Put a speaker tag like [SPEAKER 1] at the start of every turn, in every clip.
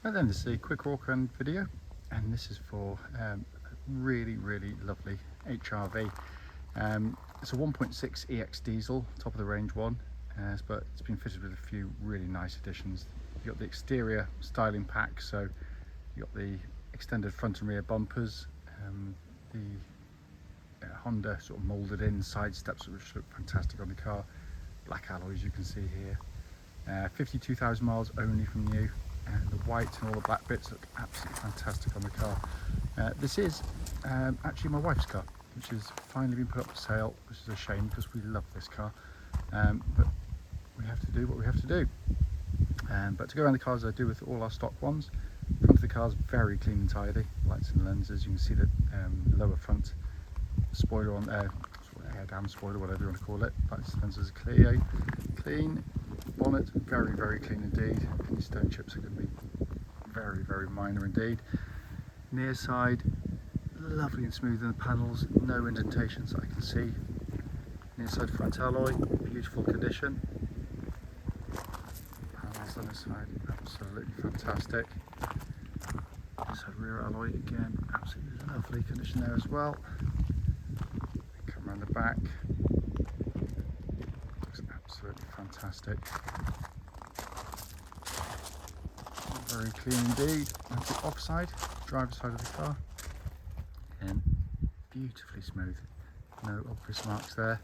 [SPEAKER 1] And then this is a quick walk around video, and this is for a really lovely HRV. It's a 1.6 EX diesel, top of the range one, but it's been fitted with a few really nice additions. You've got the exterior styling pack, so you've got the extended front and rear bumpers, the Honda sort of moulded in side steps which look fantastic on the car, black alloys you can see here, 52,000 miles only from new. And the white and all the black bits look absolutely fantastic on the car. This is actually my wife's car, which has finally been put up for sale, which is a shame because we love this car. But we have to do what we have to do. But to go around the car as I do with all our stock ones, front of the car is very clean and tidy, lights and lenses. You can see the lower front spoiler on there, air dam spoiler, whatever you want to call it. Lights and lenses are clean. Bonnet very clean indeed. Any stone chips are going to be very minor indeed. Near side lovely and smooth in the panels, no indentations that I can see. Near side front alloy, beautiful condition. Panels on this side, absolutely fantastic. This side rear alloy, again absolutely lovely condition there as well. Come around the back. Absolutely fantastic. Very clean indeed. And the offside, driver's side of the car, and beautifully smooth. No obvious marks there.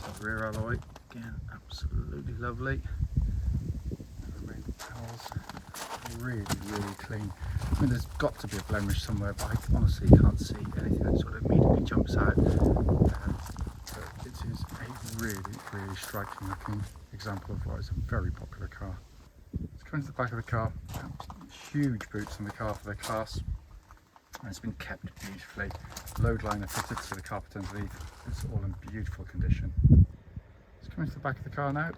[SPEAKER 1] So rear alloy, again absolutely lovely. The main panels, really clean. I mean, there's got to be a blemish somewhere, but I honestly can't see anything that sort of immediately jumps out. It is a really striking looking example of what is a very popular car. Let's come into the back of the car. Huge boots on the car for their class, and it's been kept beautifully. Load liner fitted to the carpet underneath. It's all in beautiful condition. Let's come into the back of the car now.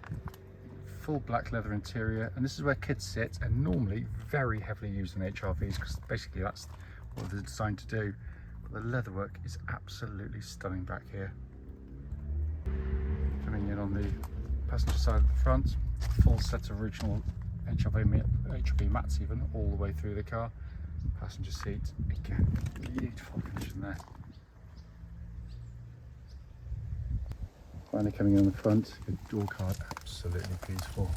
[SPEAKER 1] Full black leather interior, and this is where kids sit, and normally very heavily used in HRVs because basically that's what they're designed to do. But the leatherwork is absolutely stunning back here. Coming in on the passenger side of the front, full set of original HRV mats even all the way through the car. Passenger seat, again beautiful condition there. Finally coming in on the front, the door card absolutely beautiful.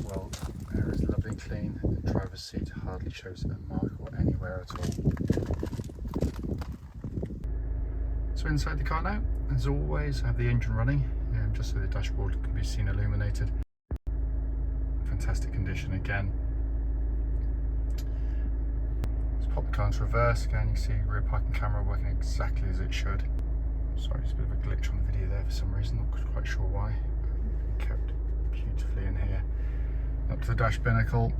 [SPEAKER 1] Well, air is lovely and clean. The driver's seat hardly shows a mark or anywhere at all. So inside the car now, as always, I have the engine running, just so the dashboard can be seen illuminated. Fantastic condition again. Let's pop the car into reverse. Again, you see rear parking camera working exactly as it should. Sorry, it's a bit of a glitch on the video there for some reason, not quite sure why. Kept beautifully in here. Up to the dash binnacle,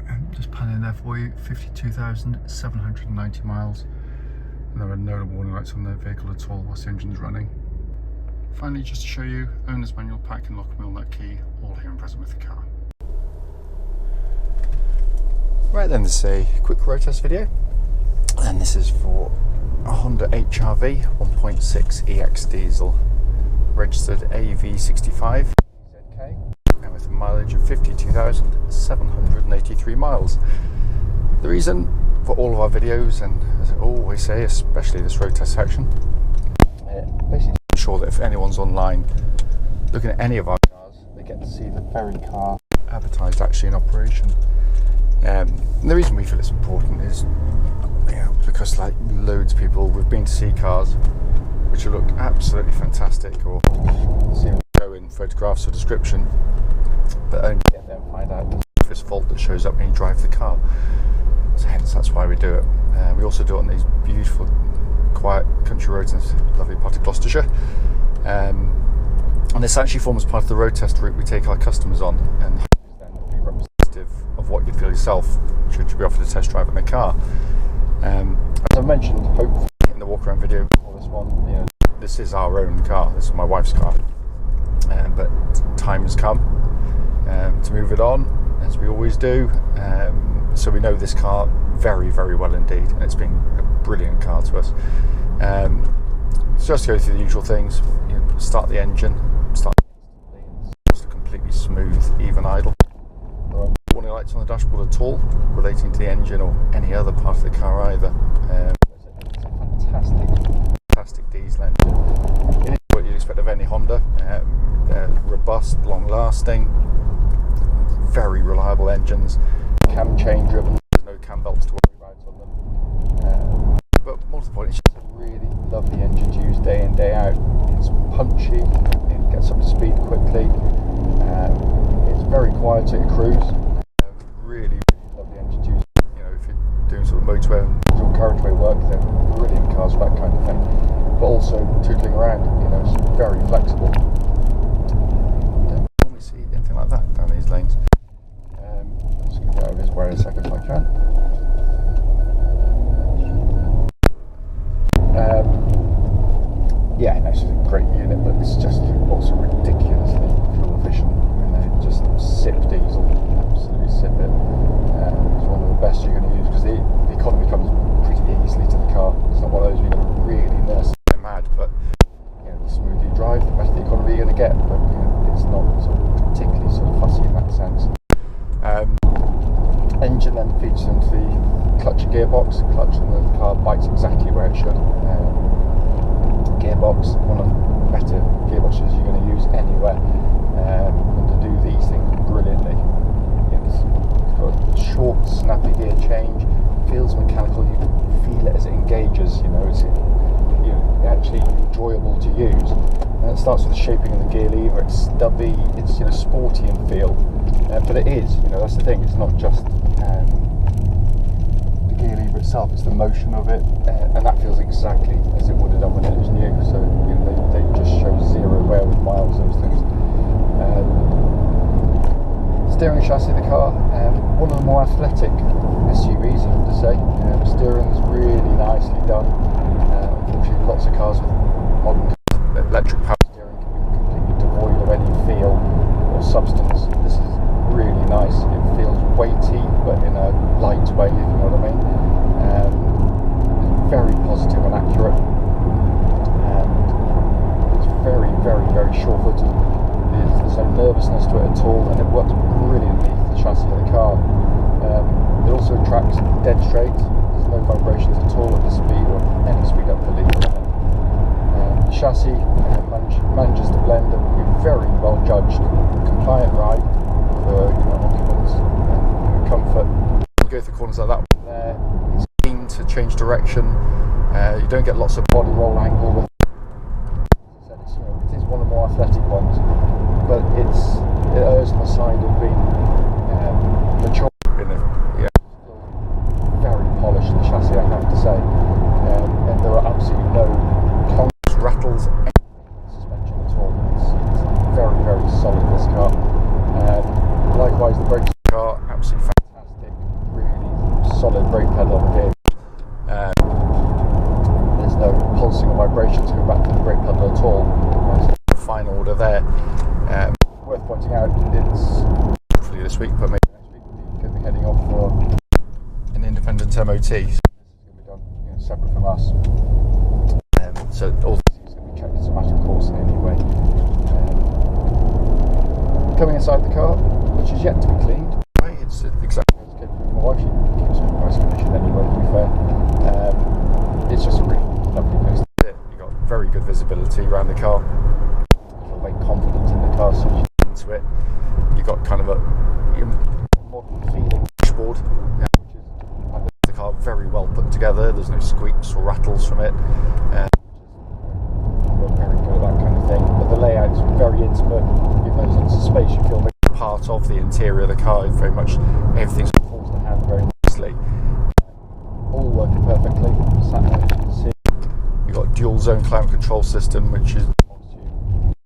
[SPEAKER 1] and just panning there for you, 52,790 miles. And there are no warning lights on the vehicle at all whilst the engine's running. Finally, just to show you, owner's manual pack and lock and wheel nut key, all here and present with the car. Right then, this is a quick road test video, and this is for a Honda HRV 1.6 EX diesel, registered AV65EZK, and with a mileage of 52,783 miles. The reason for all of our videos, and as I always say, especially this road test section, basically to ensure that if anyone's online looking at any of our cars, they get to see the very car advertised actually in operation. And the reason we feel it's important is, because like loads of people, we've been to see cars which will look absolutely fantastic or see them go in photographs or description, but only get there and find out there's this fault that shows up when you drive the car. So hence that's why we do it. We also do it on these beautiful quiet country roads in this lovely part of Gloucestershire, and this actually forms part of the road test route we take our customers on, and then be representative of what you'd feel yourself should you be offered a test drive in the car. As I mentioned, hopefully in the walk around video for this one, this is our own car, this is my wife's car, but time has come to move it on, as we always do. So we know this car very well indeed, and it's been a brilliant car to us. So just to go through the usual things, start the engine, start just a completely smooth, even idle. There are warning lights lights on the dashboard at all relating to the engine or any other part of the car either. It's a fantastic diesel engine. It is what you'd expect of any Honda. They're robust, long-lasting, very reliable engines. Cam chain driven. There's no cam belts to worry about on them. But more to the point, it's just a really lovely engine to use day in, day out. It's punchy. It gets up to speed quickly. It's very quiet at cruise. Really lovely engine to use. You know, if you're doing sort of motorway and dual carriageway work, they're brilliant cars for that kind of thing. But also tootling around, you know, it's very flexible. Don't normally see anything like that down these lanes. I'm just going to get out of his way a second if I can. Yeah, no, it's a great unit, but it's just also ridiculously fuel efficient. I mean, they just sip diesel, absolutely sip it. It's one of the best you're going to use because the economy comes pretty easily to the car. It's not one of those you're going to really nurse it mad, but you know, the smoother you drive, the better the economy you're going to get. But you know, it's not sort of particularly sort of fussy in that sense. Engine then feeds into the clutch and gearbox. The clutch and the car bites exactly where it should. Gearbox, one of the better gearboxes you're going to use anywhere, and to do these things brilliantly. It's got a short, snappy gear change. Feels mechanical. You can feel it as it engages. You know, it's actually enjoyable to use. And it starts with the shaping of the gear lever. It's stubby. It's sporty in feel, but it is. You know, that's the thing. It's not just the gear lever itself. It's the motion of it, and that feels exactly as it would have done when it was new. So you know, they just show zero wear with miles. Those things. Steering chassis of the car, one of the more athletic SUVs, I have to say. The steering's really nicely done. Unfortunately, lots of cars with modern cars, electric power steering can be completely devoid of any feel or substance. This is really nice. It feels weighty, but in a light way, if you know what I mean. Very positive and accurate. It's very, very, very sure-footed. There's no nervousness to it at all, and it works brilliantly for the chassis of the car. It also tracks dead straight. There's no vibrations at all at the speed or any speed up the lever. The chassis manages to blend a very well judged, compliant ride for occupants and comfort. You go through corners like that one there. It's keen to change direction. You don't get lots of body roll angle with it. It is one of the more athletic ones, but it errs on the side of being mature. Very polished, the chassis, I have to say, and there are absolutely no clunks, rattles, suspension at all. It's very, very solid, this car. Likewise, the brakes of the car, absolutely fantastic, really solid brake pedal on the vehicle. There's no pulsing or vibrations going back to the brake pedal at all. There's a fine order there. Worth pointing out, it's hopefully this week, but maybe next week, we're going to be heading off for an independent MOT. So this is going to be done separate from us. So all these things are going to be checked as a matter of course anyway. Coming inside the car, which is yet to be cleaned. It's exactly as it came from my wife. She keeps it in nice condition anyway, to be fair. It's just a really lovely place to sit. You've got very good visibility around the car. You feel very confident in the car as soon as you get into it. You've got kind of a modern feeling dashboard, which is the car very well put together. There's no squeaks or rattles from it. We're very good at that kind of thing. But the layout's very intimate. Even though there's lots of space, you feel very part of the interior of the car. Very much everything falls to hand very nicely. All working perfectly. Sat there, as you can see. You've got a dual zone climate control system, which is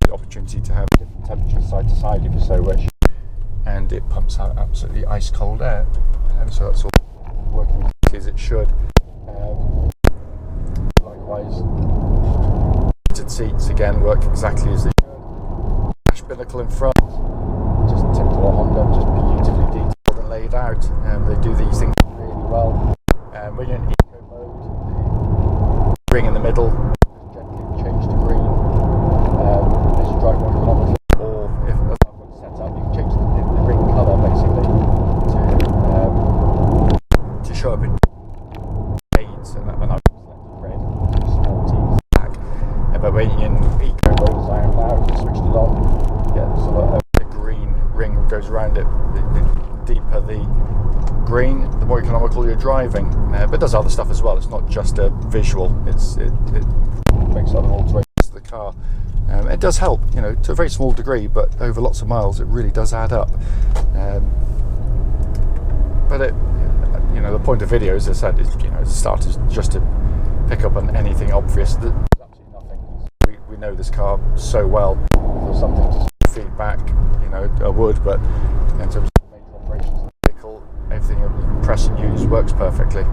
[SPEAKER 1] the opportunity to have different temperatures side to side if you so wish. And it pumps out absolutely ice cold air. So that's all working exactly as it should. Likewise, heated seats again work exactly as they should. Dash binnacle in front, just typical Honda, just beautifully detailed and laid out. They do these things really well. When you're in eco mode, the ring in the middle gently change to green as you drive 1 kilometre, or if that's not set up, you can change the ring colour basically to show up in shades, and I've selected red, sporty, black. But when you're in eco mode as I am now, if you switched it on, you get sort of a green ring goes around it. The deeper the green, the more economical you're driving. But it does other stuff as well. It's not just a visual. It makes other alterations to the car. It does help, you know, to a very small degree, but over lots of miles, it really does add up. But it, you know, the point of video, as I said, is, you know, as a start, is just to pick up on anything obvious. There's absolutely nothing. We know this car so well. If there's something to feed back, you know, I would, but in terms of major operations of the vehicle, everything you press and use works perfectly.